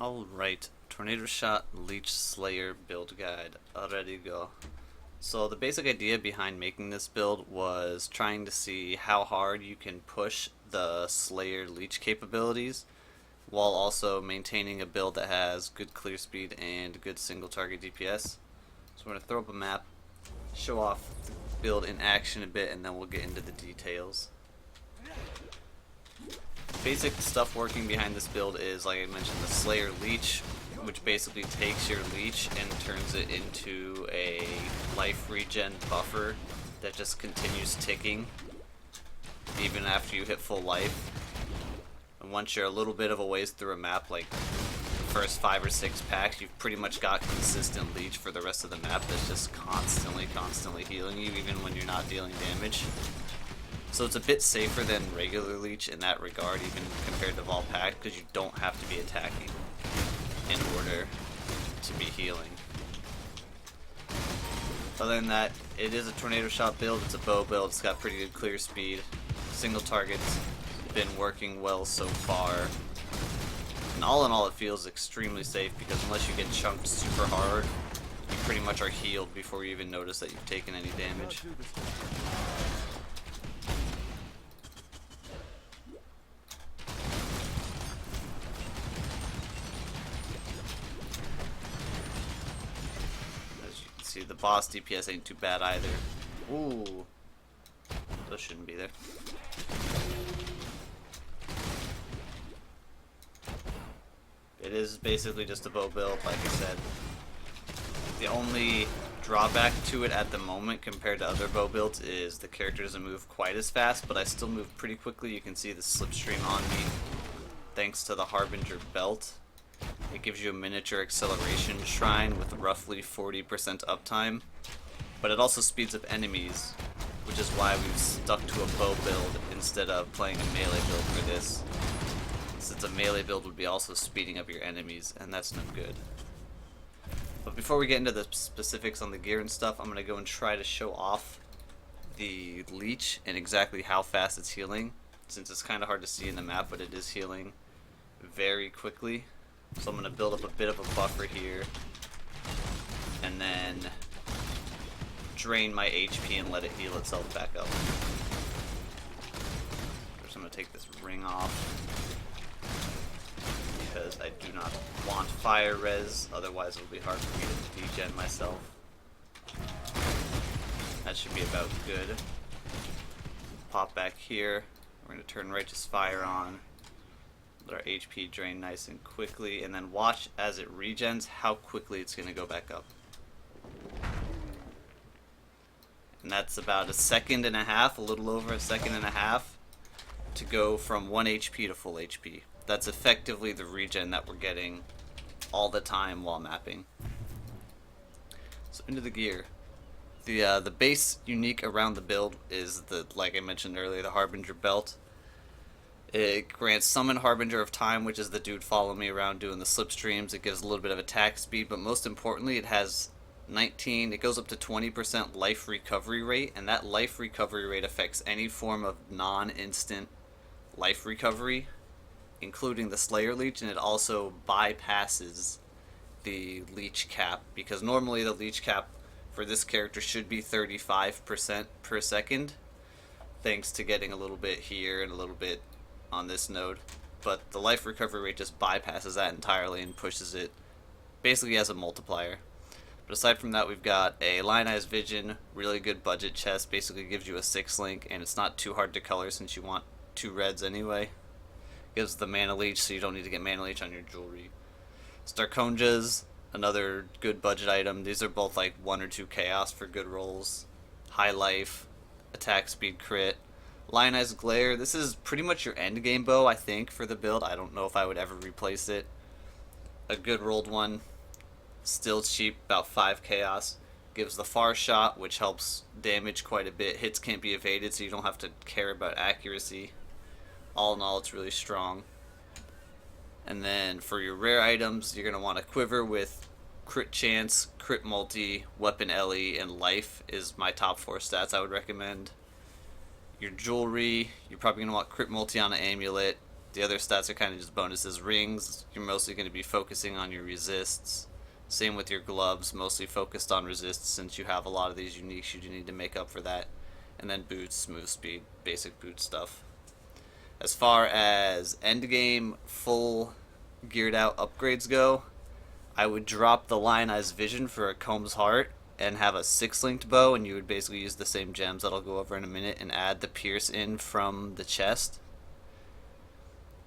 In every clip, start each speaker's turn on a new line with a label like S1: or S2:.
S1: Alright, Tornado Shot Leech Slayer build guide. Ready to go. So the basic idea behind making this build was trying to see how hard you can push the Slayer Leech capabilities while also maintaining a build that has good clear speed and good single target DPS. So we're going to throw up a map, show off the build in action a bit, and then we'll get into the details. Basic stuff working behind this build is, like I mentioned, the Slayer Leech, which basically takes your Leech and turns it into a life regen buffer that just continues ticking even after you hit full life. And once you're a little bit of a ways through a map, like the first 5 or 6 packs, you've pretty much got consistent Leech for the rest of the map that's just constantly healing you even when you're not dealing damage. So it's a bit safer than regular Leech in that regard, even compared to Vault Pack, because you don't have to be attacking in order to be healing. Other than that, it is a Tornado Shot build, it's a bow build, it's got pretty good clear speed. Single target's been working well so far. And all in all, it feels extremely safe, because unless you get chunked super hard, you pretty much are healed before you even notice that you've taken any damage. See, the boss DPS ain't too bad either. Ooh. Those shouldn't be there. It is basically just a bow build, like I said. The only drawback to it at the moment compared to other bow builds is the character doesn't move quite as fast, but I still move pretty quickly. You can see the slipstream on me thanks to the Harbinger belt. It gives you a miniature acceleration shrine with roughly 40% uptime, but it also speeds up enemies, which is why we've stuck to a bow build instead of playing a melee build for this, since a melee build would be also speeding up your enemies, and that's no good. But before we get into the specifics on the gear and stuff, I'm going to go and try to show off the Leech and exactly how fast it's healing, since it's kind of hard to see in the map, but it is healing very quickly. So I'm going to build up a bit of a buffer here, and then drain my HP and let it heal itself back up. First I'm going to take this ring off, because I do not want fire res, otherwise it'll be hard for me to degen myself. That should be about good. Pop back here, we're going to turn Righteous Fire on. Let our HP drain nice and quickly, and then watch as it regens how quickly it's going to go back up. And that's about a second and a half, a little over a second and a half, to go from 1 HP to full HP. That's effectively the regen that we're getting all the time while mapping. So into the gear. The base unique around the build is the, like I mentioned earlier, the Harbinger belt. It grants Summon Harbinger of Time, which is the dude following me around doing the slipstreams. It gives a little bit of attack speed, but most importantly, it has it goes up to 20% life recovery rate, and that life recovery rate affects any form of non-instant life recovery, including the Slayer Leech, and it also bypasses the Leech cap, because normally the Leech cap for this character should be 35% per second, thanks to getting a little bit here and a little bit on this node, but the life recovery rate just bypasses that entirely and pushes it basically as a multiplier. But aside from that, we've got a Lionized Vision, really good budget chest, basically gives you a 6-link, and it's not too hard to color since you want 2 reds anyway. Gives the Mana Leech, so you don't need to get Mana Leech on your jewelry. Starkonjas, another good budget item. These are both like 1 or 2 chaos for good rolls. High life, attack speed crit. Lionized Glare, this is pretty much your endgame bow, I think, for the build. I don't know if I would ever replace it. A good rolled one. Still cheap, about 5 chaos. Gives the far shot, which helps damage quite a bit. Hits can't be evaded, so you don't have to care about accuracy. All in all, it's really strong. And then for your rare items, you're going to want a quiver with crit chance, crit multi, weapon LE, and life is my top 4 stats I would recommend. Your jewelry, you're probably going to want crit multi on an amulet, The other stats are kind of just bonuses. Rings, you're mostly going to be focusing on your resists. Same with your gloves, mostly focused on resists since you have a lot of these uniques you do need to make up for that. And then boots, move speed, basic boot stuff. As far as endgame full geared out upgrades go, I would drop the Lionized Vision for a Comb's Heart and have a 6-linked bow, and you would basically use the same gems that I'll go over in a minute and add the Pierce in from the chest.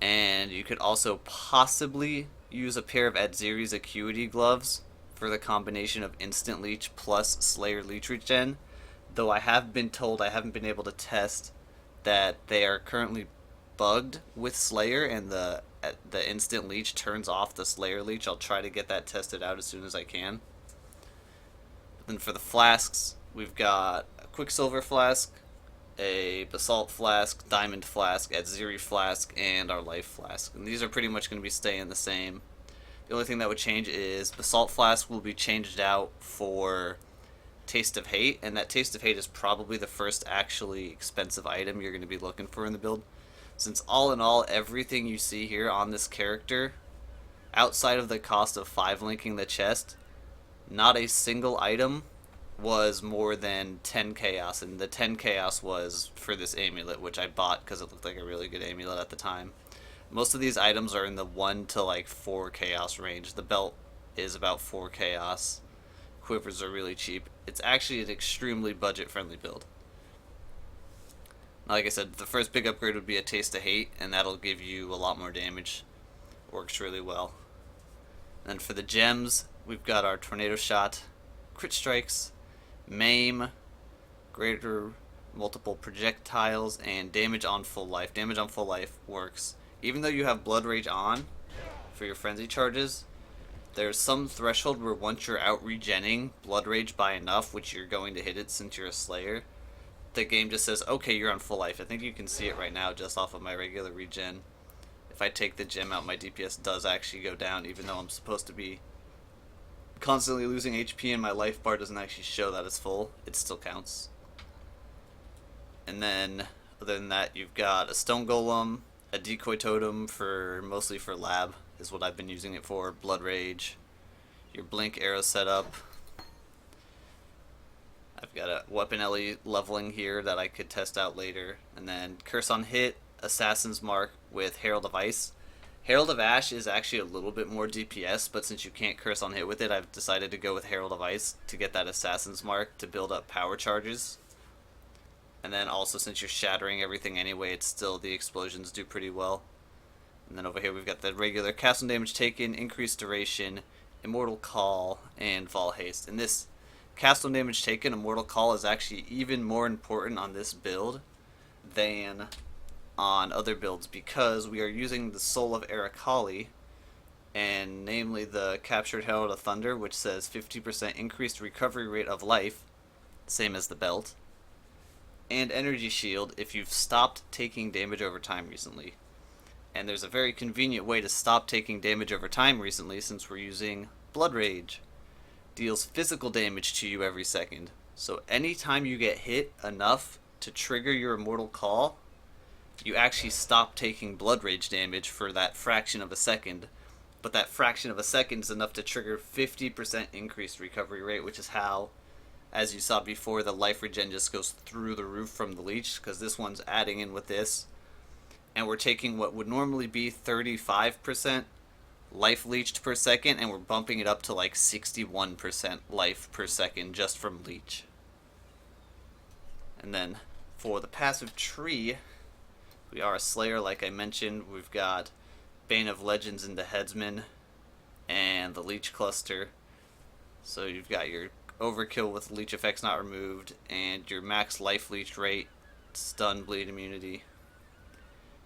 S1: And you could also possibly use a pair of Adziri's Acuity gloves for the combination of Instant Leech plus Slayer Leech Regen, though I have been told, I haven't been able to test, that they are currently bugged with Slayer and the Instant Leech turns off the Slayer Leech. I'll try to get that tested out as soon as I can. Then for the flasks, we've got a Quicksilver Flask, a Basalt Flask, Diamond Flask, Adziri Flask, and our Life Flask. And these are pretty much going to be staying the same. The only thing that would change is Basalt Flask will be changed out for Taste of Hate, and that Taste of Hate is probably the first actually expensive item you're going to be looking for in the build. Since all in all, everything you see here on this character, outside of the cost of 5-linking the chest, not a single item was more than 10 chaos, and the 10 chaos was for this amulet, which I bought because it looked like a really good amulet at the time. Most of these items are in the 1 to like 4 chaos range. The belt is about 4 chaos. Quivers are really cheap. It's actually an extremely budget friendly build. Like I said, the first big upgrade would be a Taste of Hate, and that'll give you a lot more damage. Works really well. And for the gems, we've got our Tornado Shot, Crit Strikes, Maim, Greater Multiple Projectiles, and Damage on Full Life. Damage on Full Life works. Even though you have Blood Rage on for your Frenzy charges, there's some threshold where once you're out regenning Blood Rage by enough, which you're going to hit it since you're a Slayer, the game just says, okay, you're on full life. I think you can see it right now just off of my regular regen. If I take the gem out, my DPS does actually go down, even though I'm supposed to be constantly losing HP and my life bar doesn't actually show that it's full. It still counts. And then, other than that, you've got a Stone Golem, a Decoy Totem for mostly for lab, is what I've been using it for, Blood Rage, your Blink Arrow setup. I've got a Weapon LE leveling here that I could test out later. And then Curse on Hit, Assassin's Mark with Herald of Ice. Herald of Ash is actually a little bit more DPS, but since you can't Curse on Hit with it, I've decided to go with Herald of Ice to get that Assassin's Mark to build up power charges. And then also, since you're shattering everything anyway, it's still, the explosions do pretty well. And then over here we've got the regular Castle Damage Taken, Increased Duration, Immortal Call, and Vol Haste. And this Castle Damage Taken, Immortal Call, is actually even more important on this build than on other builds, because we are using the Soul of Arakali, and namely the Captured Herald of Thunder, which says 50% increased recovery rate of life, same as the belt, and Energy Shield if you've stopped taking damage over time recently. And there's a very convenient way to stop taking damage over time recently, since we're using Blood Rage. Deals physical damage to you every second. So anytime you get hit enough to trigger your Immortal Call, you actually stop taking Blood Rage damage for that fraction of a second. But that fraction of a second is enough to trigger 50% increased recovery rate, which is how, as you saw before, the life regen just goes through the roof from the leech, because this one's adding in with this. And we're taking what would normally be 35% life leeched per second, and we're bumping it up to like 61% life per second just from leech. And then for the passive tree, we are a Slayer, like I mentioned. We've got Bane of Legends into Headsman and the Leech Cluster. So you've got your Overkill with Leech effects not removed, and your max life leech rate, stun, bleed immunity.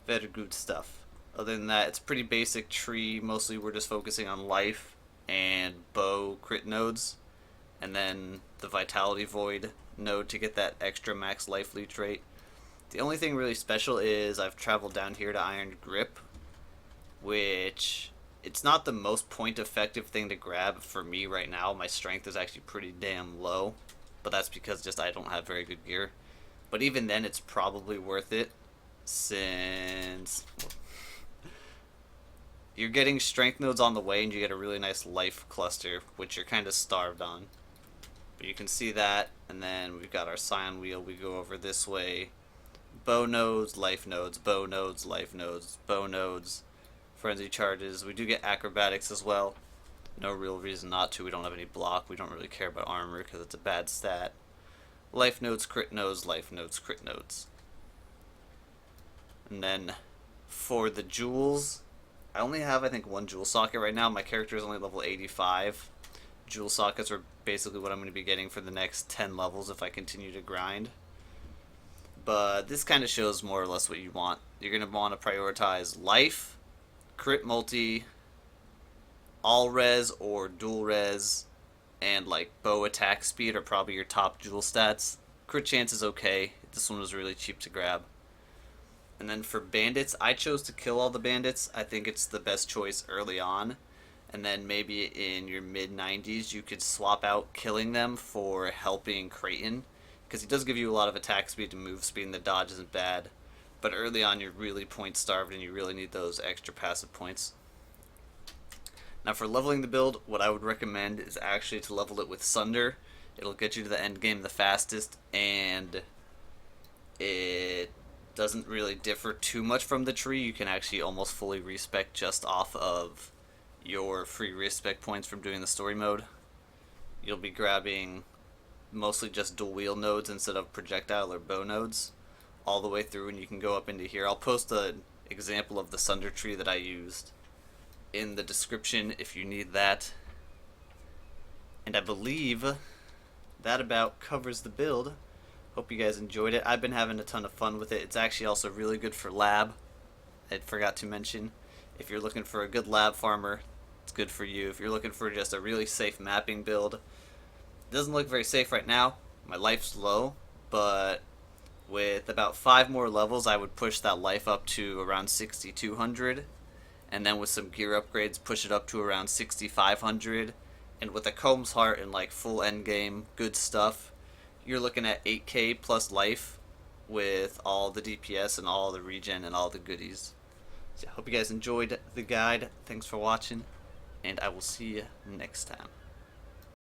S1: Very good stuff. Other than that, it's pretty basic tree. Mostly we're just focusing on life and bow crit nodes, and then the Vitality Void node to get that extra max life leech rate. The only thing really special is I've traveled down here to Iron Grip, which it's not the most point effective thing to grab for me right now. My strength is actually pretty damn low, but that's because just I don't have very good gear. But even then, it's probably worth it, since You're getting strength nodes on the way, and you get a really nice life cluster, which you're kind of starved on. But you can see that, and then we've got our Scion Wheel. We go over this way. Bow nodes, life nodes, bow nodes, life nodes, bow nodes, frenzy charges. We do get acrobatics as well. No real reason not to. We don't have any block. We don't really care about armor because it's a bad stat. Life nodes, crit nodes, life nodes, crit nodes. And then for the jewels, I only have, I think, one jewel socket right now. My character is only level 85. Jewel sockets are basically what I'm going to be getting for the next 10 levels if I continue to grind. But this kind of shows more or less what you want. You're going to want to prioritize life, crit multi, all res or dual res, and like bow attack speed are probably your top jewel stats. Crit chance is okay. This one was really cheap to grab. And then for bandits, I chose to kill all the bandits. I think it's the best choice early on. And then maybe in your mid-90s, you could swap out killing them for helping Creighton. Because he does give you a lot of attack speed and move speed, and the dodge isn't bad. But early on, you're really point starved, and you really need those extra passive points. Now for leveling the build, what I would recommend is actually to level it with Sunder. It'll get you to the end game the fastest, and it doesn't really differ too much from the tree. You can actually almost fully respec just off of your free respec points from doing the story mode. You'll be grabbing mostly just dual wheel nodes instead of projectile or bow nodes all the way through, and you can go up into here. I'll post an example of the Sunder tree that I used in the description if you need that. And I believe that about covers the build. Hope you guys enjoyed it. I've been having a ton of fun with it. It's actually also really good for lab. I forgot to mention, if you're looking for a good lab farmer, it's good for you. If you're looking for just a really safe mapping build, it doesn't look very safe right now. My life's low, but with about 5 more levels, I would push that life up to around 6,200. And then with some gear upgrades, push it up to around 6,500. And with a Combs Heart and like full endgame good stuff, you're looking at 8k plus life with all the DPS and all the regen and all the goodies. So I hope you guys enjoyed the guide. Thanks for watching, and I will see you next time.